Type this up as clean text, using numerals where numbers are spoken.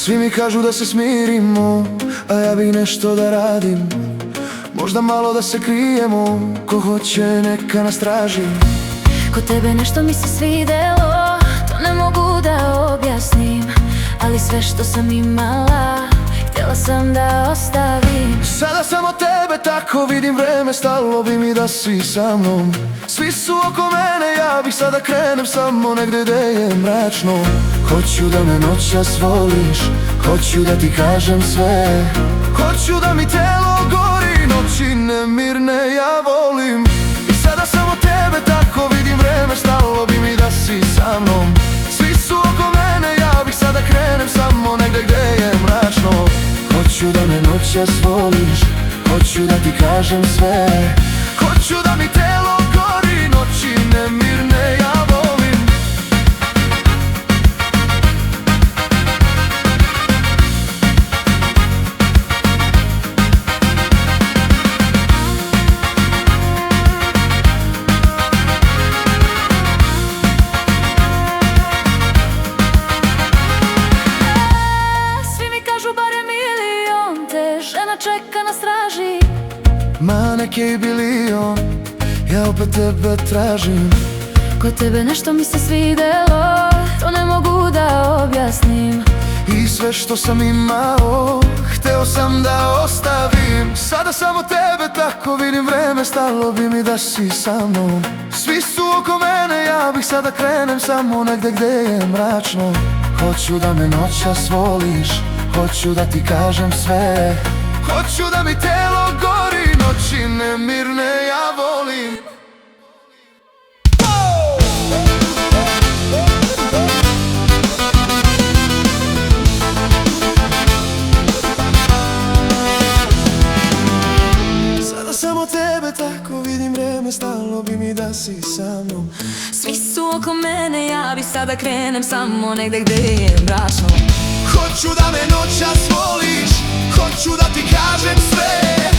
Svi mi kažu da se smirimo, a ja bih nešto da radim. Možda malo da se krijemo, ko hoće neka nas traži. Kod tebe nešto mi se svidelo, to ne mogu da objasnim. Ali sve što sam imala, htjela sam da ostavim. Sada samo tebe tako vidim, vreme stalo bi mi da si sa mnom. Svi su oko mene, ja bih sada krenem samo negde gde je mračno. Hoću da me noćas voliš, hoću da ti kažem sve. Hoću da mi telo gori, noći nemirne ja volim. I sada samo tebe tako vidim, vreme stalo bi mi da si sa mnom. Svi su oko mene, ja bih sada krenem samo negde gde je mračno. Hoću da me noćas voliš, hoću da ti kažem sve. Hoću da mi telo gori, noći nemirne ja volim. Svi mi kažu barem milion te žena čeka na straži. Ma neke i bilion, ja opet tebe tražim. Kod tebe nešto mi se svidelo, to ne mogu da objasnim. I sve što sam imao, hteo sam da ostavim. Sada samo tebe tako vidim, vreme stalo bi mi da si sa mnom. Svi su oko mene, ja bih sada krenem samo negde gde je mračno. Hoću da me noćas voliš, hoću da ti kažem sve. Hoću da mi telo gori, noći nemirne ja volim. Sada samo tebe tako vidim, vreme stalo bi mi da si sa mnom. Svi su oko mene, ja bi sada krenem samo negde gde je mračno. Hoću da me noćas voliš, hoću da ti kažem sve.